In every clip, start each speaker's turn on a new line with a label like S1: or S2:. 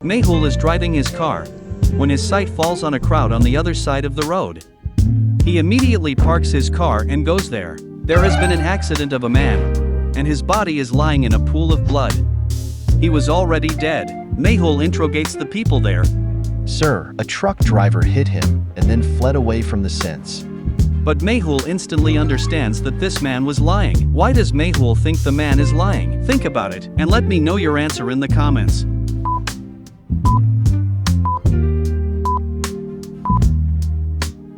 S1: Mehul is driving his car when his sight falls on a crowd on the other side of the road. He immediately parks his car and goes there. There has been an accident of a man, and his body is lying in a pool of blood. He was already dead. Mehul interrogates the people there.
S2: Sir, a truck driver hit him and then fled away from the scene.
S1: But Mehul instantly understands that this man was lying. Why does Mehul think the man is lying? Think about it, and let me know your answer in the comments.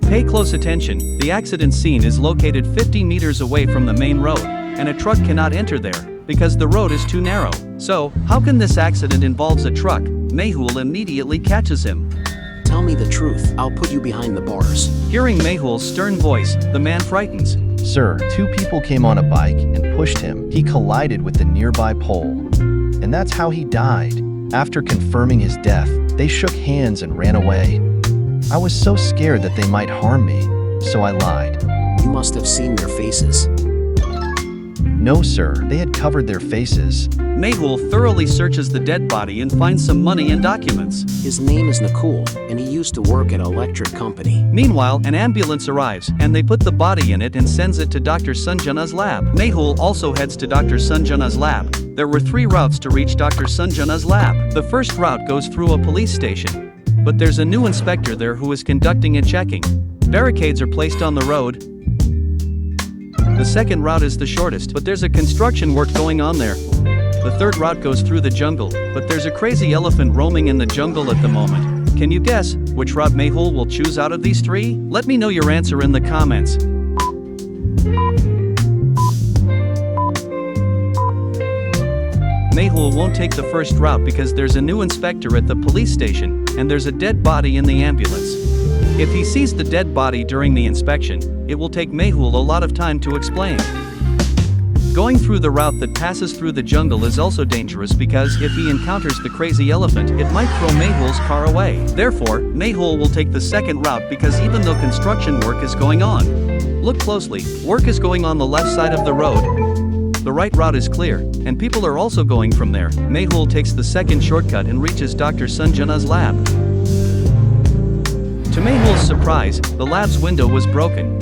S1: Pay close attention, the accident scene is located 50 meters away from the main road, and a truck cannot enter there, because the road is too narrow. So, how can this accident involves a truck? Mehul immediately catches him.
S3: Tell me the truth, I'll put you behind the bars.
S1: Hearing Mehul's stern voice, the man frightens.
S2: Sir, two people came on a bike and pushed him. He collided with the nearby pole. And that's how he died. After confirming his death, they shook hands and ran away. I was so scared that they might harm me, so I lied.
S3: You must have seen their faces.
S2: No, sir, they had covered their faces.
S1: Mehul thoroughly searches the dead body and finds some money and documents.
S3: His name is Nakul, and he used to work at an electric company.
S1: Meanwhile, an ambulance arrives, and they put the body in it and sends it to Dr. Sanjana's lab. Mehul also heads to Dr. Sanjana's lab. There were 3 routes to reach Dr. Sanjana's lab. The first route goes through a police station. But there's a new inspector there who is conducting a checking. Barricades are placed on the road. The second route is the shortest, but there's a construction work going on there. The third route goes through the jungle, but there's a crazy elephant roaming in the jungle at the moment. Can you guess which route Mehul will choose out of these 3? Let me know your answer in the comments. Mehul won't take the first route because there's a new inspector at the police station, and there's a dead body in the ambulance. If he sees the dead body during the inspection, it will take Mehul a lot of time to explain. Going through the route that passes through the jungle is also dangerous because if he encounters the crazy elephant, it might throw Mehul's car away. Therefore, Mehul will take the second route because even though construction work is going on. Look closely, work is going on the left side of the road. The right route is clear, and people are also going from there. Mehul takes the second shortcut and reaches Dr. Sanjana's lab. To Mehul's surprise, the lab's window was broken,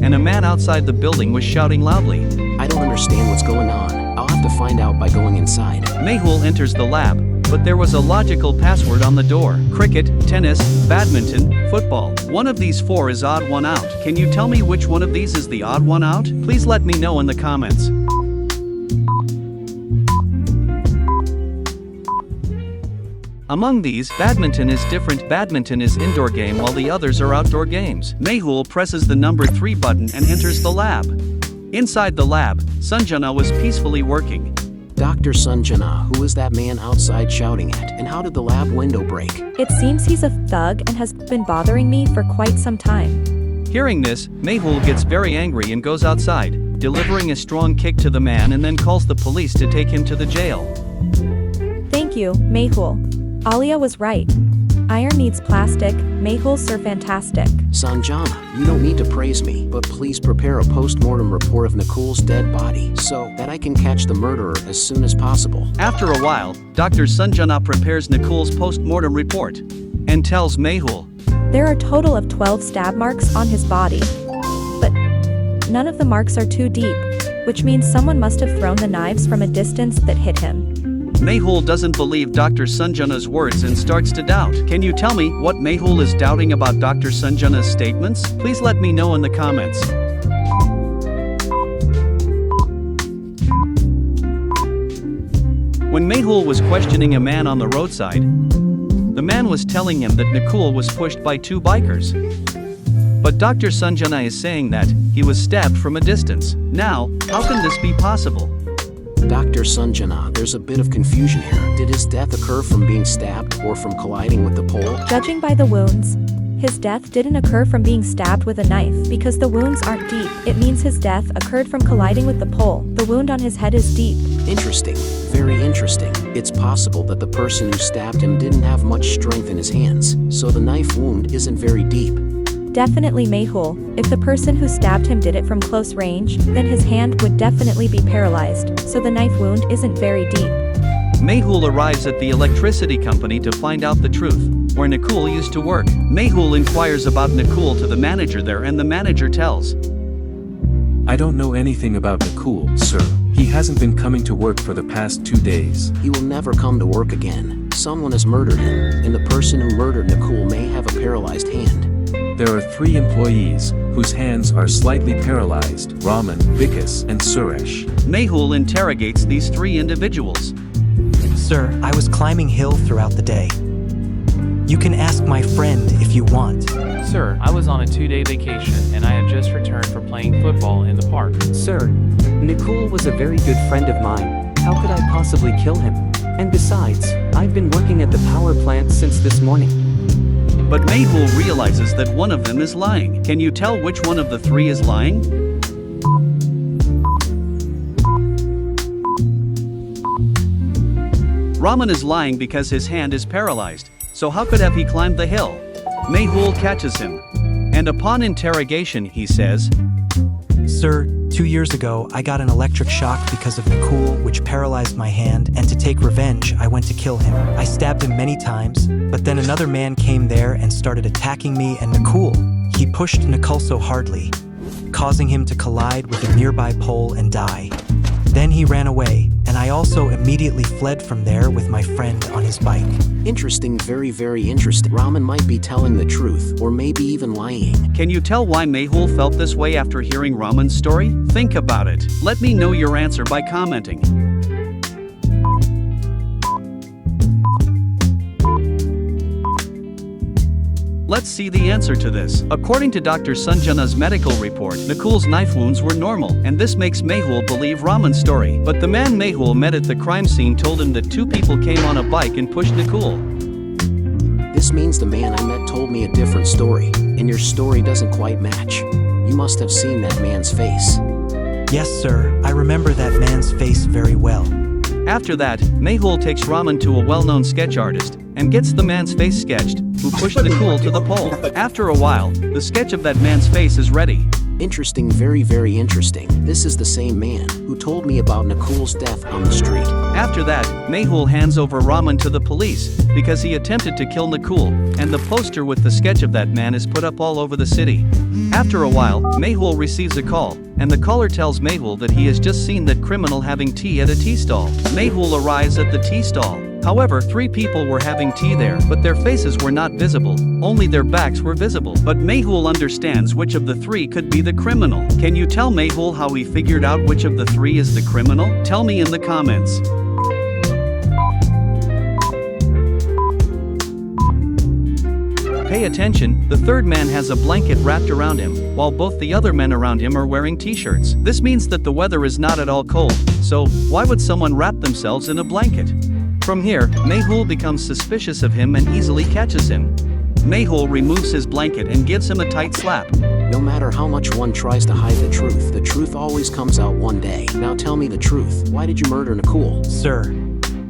S1: and a man outside the building was shouting loudly.
S3: I don't understand what's going on. I'll have to find out by going inside.
S1: Mehul enters the lab, but there was a logical password on the door. Cricket, tennis, badminton, football. One of these 4 is odd one out. Can you tell me which one of these is the odd one out? Please let me know in the comments. Among these, badminton is different. Badminton is indoor game while the others are outdoor games. Mehul presses the number 3 button and enters the lab. Inside the lab, Sanjana was peacefully working.
S3: Dr. Sanjana, who is that man outside shouting at, and how did the lab window break?
S4: It seems he's a thug and has been bothering me for quite some time.
S1: Hearing this, Mehul gets very angry and goes outside, delivering a strong kick to the man and then calls the police to take him to the jail.
S4: Thank you, Mehul. Alia was right. Iron needs plastic, Mehuls are fantastic.
S3: Sanjana, you don't need to praise me, but please prepare a post-mortem report of Nakul's dead body so that I can catch the murderer as soon as possible.
S1: After a while, Dr. Sanjana prepares Nakul's post-mortem report and tells Mehul.
S4: There are a total of 12 stab marks on his body. But none of the marks are too deep, which means someone must have thrown the knives from a distance that hit him.
S1: Mehul doesn't believe Dr. Sanjana's words and starts to doubt. Can you tell me what Mehul is doubting about Dr. Sanjana's statements? Please let me know in the comments. When Mehul was questioning a man on the roadside, the man was telling him that Nakul was pushed by 2 bikers. But Dr. Sanjana is saying that he was stabbed from a distance. Now, how can this be possible?
S3: Dr. Sanjana, there's a bit of confusion here. Did his death occur from being stabbed or from colliding with the pole?
S4: Judging by the wounds, his death didn't occur from being stabbed with a knife because the wounds aren't deep. It means his death occurred from colliding with the pole. The wound on his head is deep.
S3: Interesting. Very interesting. It's possible that the person who stabbed him didn't have much strength in his hands, so the knife wound isn't very deep.
S4: Definitely Mehul. If the person who stabbed him did it from close range, then his hand would definitely be paralyzed, so the knife wound isn't very deep.
S1: Mehul arrives at the electricity company to find out the truth, where Nakul used to work. Mehul inquires about Nakul to the manager there, and the manager tells,
S5: I don't know anything about Nakul, sir. He hasn't been coming to work for the past 2 days.
S3: He will never come to work again. Someone has murdered him, and the person who murdered Nakul may have a paralyzed hand.
S5: There are 3 employees whose hands are slightly paralyzed: Raman, Vikas, and Suresh.
S1: Mehul interrogates these 3 individuals.
S6: Sir, I was climbing hill throughout the day. You can ask my friend if you want.
S7: Sir, I was on a 2-day vacation and I have just returned from playing football in the park.
S8: Sir, Nakul was a very good friend of mine. How could I possibly kill him? And besides, I've been working at the power plant since this morning.
S1: But Mehul realizes that one of them is lying. Can you tell which one of the 3 is lying? Raman is lying because his hand is paralyzed, so how could have he climbed the hill? Mehul catches him, and upon interrogation he says,
S6: Sir, 2 years ago, I got an electric shock because of Nakul, which paralyzed my hand, and to take revenge, I went to kill him. I stabbed him many times, but then another man came there and started attacking me and Nakul. He pushed Nakul so hardly, causing him to collide with a nearby pole and die. Then he ran away, and I also immediately fled from there with my friend on his bike.
S3: Interesting, very, very interesting. Raman might be telling the truth, or maybe even lying.
S1: Can you tell why Mehul felt this way after hearing Raman's story? Think about it. Let me know your answer by commenting. Let's see the answer to this. According to Dr. Sanjana's medical report, Nakul's knife wounds were normal, and this makes Mehul believe Raman's story. But the man Mehul met at the crime scene told him that 2 people came on a bike and pushed Nakul.
S3: This means the man I met told me a different story, and your story doesn't quite match. You must have seen that man's face.
S6: Yes, sir, I remember that man's face very well.
S1: After that, Mehul takes Raman to a well-known sketch artist and gets the man's face sketched, who pushed Nakul to the pole. After a while, the sketch of that man's face is ready.
S3: Interesting, very, very interesting. This is the same man who told me about Nakul's death on the street.
S1: After that, Mehul hands over Raman to the police because he attempted to kill Nakul, and the poster with the sketch of that man is put up all over the city. After a while, Mehul receives a call, and the caller tells Mehul that he has just seen that criminal having tea at a tea stall. Mehul arrives at the tea stall. However, 3 people were having tea there, but their faces were not visible, only their backs were visible. But Mehul understands which of the 3 could be the criminal. Can you tell Mehul how he figured out which of the 3 is the criminal? Tell me in the comments. Pay attention, the 3rd man has a blanket wrapped around him, while both the other men around him are wearing t-shirts. This means that the weather is not at all cold, so why would someone wrap themselves in a blanket? From here, Mehul becomes suspicious of him and easily catches him. Mehul removes his blanket and gives him a tight slap.
S3: No matter how much one tries to hide the truth always comes out one day. Now tell me the truth. Why did you murder Nakul?
S6: Sir,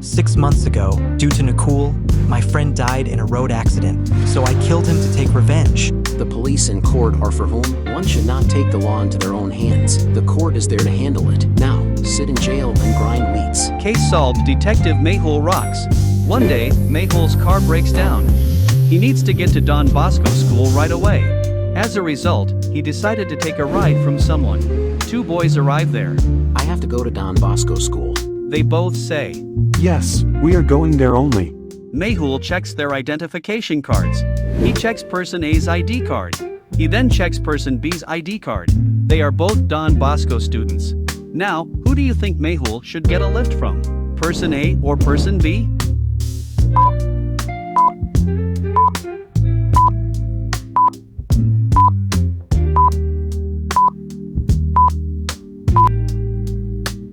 S6: 6 months ago, due to Nakul, my friend died in a road accident, so I killed him to take revenge.
S3: The police and court are for whom? One should not take the law into their own hands. The court is there to handle it. Now, sit in jail and grind meats.
S1: Case solved, Detective Mehul rocks. One day, Mehul's car breaks down. He needs to get to Don Bosco School right away. As a result, he decided to take a ride from someone. 2 boys arrive there.
S3: I have to go to Don Bosco School.
S1: They both say,
S9: Yes, we are going there only.
S1: Mehul checks their identification cards. He checks person A's ID card. He then checks person B's ID card. They are both Don Bosco students. Now, who do you think Mehul should get a lift from? Person A or person B?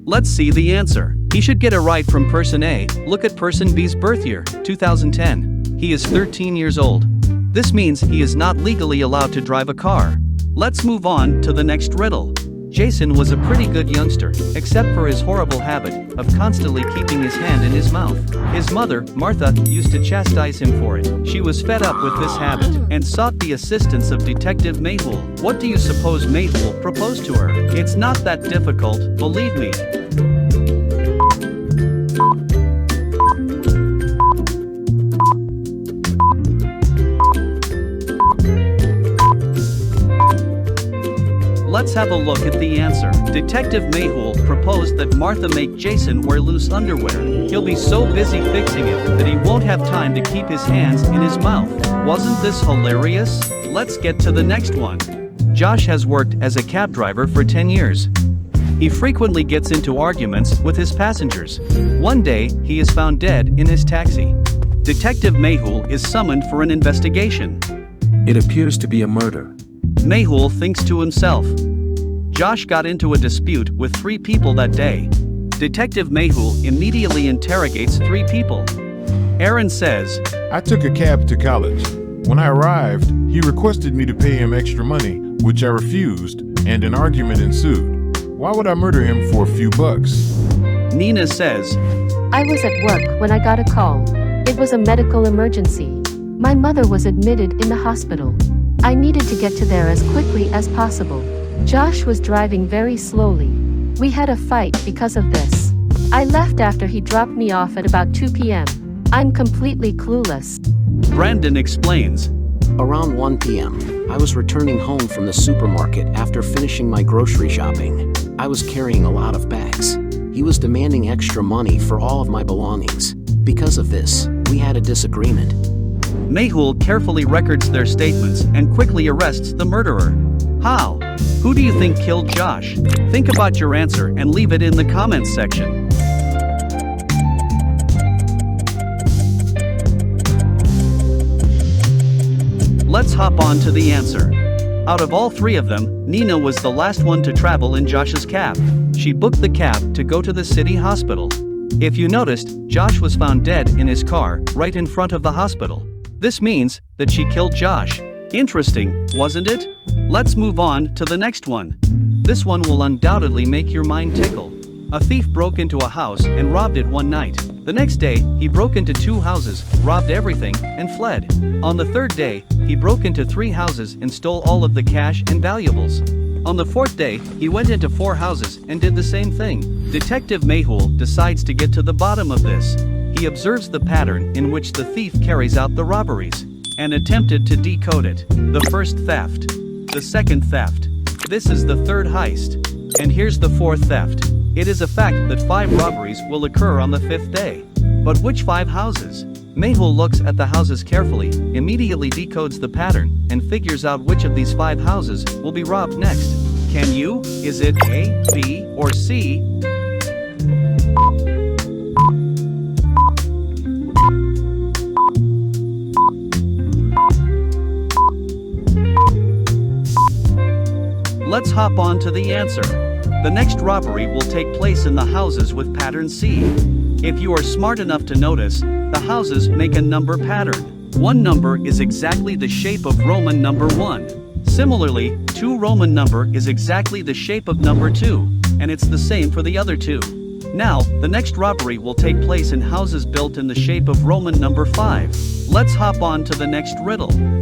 S1: Let's see the answer. He should get a ride from person A. Look at person B's birth year, 2010. He is 13 years old. This means he is not legally allowed to drive a car. Let's move on to the next riddle. Jason was a pretty good youngster, except for his horrible habit of constantly keeping his hand in his mouth. His mother, Martha, used to chastise him for it. She was fed up with this habit and sought the assistance of Detective Mehul. What do you suppose Mehul proposed to her? It's not that difficult, believe me. Let's have a look at the answer. Detective Mehul proposed that Martha make Jason wear loose underwear. He'll be so busy fixing it that he won't have time to keep his hands in his mouth. Wasn't this hilarious? Let's get to the next one. Josh has worked as a cab driver for 10 years. He frequently gets into arguments with his passengers. One day, he is found dead in his taxi. Detective Mehul is summoned for an investigation.
S5: It appears to be a murder.
S1: Mehul thinks to himself. Josh got into a dispute with 3 people that day. Detective Mehul immediately interrogates 3 people. Aaron says,
S10: I took a cab to college. When I arrived, he requested me to pay him extra money, which I refused, and an argument ensued. Why would I murder him for a few bucks?
S1: Nina says,
S11: I was at work when I got a call. It was a medical emergency. My mother was admitted in the hospital. I needed to get to there as quickly as possible. Josh was driving very slowly. We had a fight because of this. I left after he dropped me off at about 2 p.m. I'm completely clueless.
S1: Brandon explains.
S3: Around 1 p.m., I was returning home from the supermarket after finishing my grocery shopping. I was carrying a lot of bags. He was demanding extra money for all of my belongings. Because of this, we had a disagreement.
S1: Mehul carefully records their statements and quickly arrests the murderer. How? Who do you think killed Josh? Think about your answer and leave it in the comments section. Let's hop on to the answer. Out of all 3 of them, Nina was the last one to travel in Josh's cab. She booked the cab to go to the city hospital. If you noticed, Josh was found dead in his car, right in front of the hospital. This means that she killed Josh. Interesting, wasn't it? Let's move on to the next one. This one will undoubtedly make your mind tickle. A thief broke into a house and robbed it one night. The next day, he broke into 2 houses, robbed everything, and fled. On the 3rd day, he broke into 3 houses and stole all of the cash and valuables. On the 4th day, he went into 4 houses and did the same thing. Detective Mehul decides to get to the bottom of this. He observes the pattern in which the thief carries out the robberies and attempted to decode it. The first theft. The second theft. This is the 3rd heist. And here's the 4th theft. It is a fact that 5 robberies will occur on the 5th day. But which 5 houses? Mehul looks at the houses carefully, immediately decodes the pattern, and figures out which of these 5 houses will be robbed next. Can you? Is it A, B, or C? Let's hop on to the answer. The next robbery will take place in the houses with pattern C. If you are smart enough to notice, the houses make a number pattern. One number is exactly the shape of Roman number 1. Similarly, 2 Roman number is exactly the shape of number 2, and it's the same for the other 2. Now, the next robbery will take place in houses built in the shape of Roman number 5. Let's hop on to the next riddle.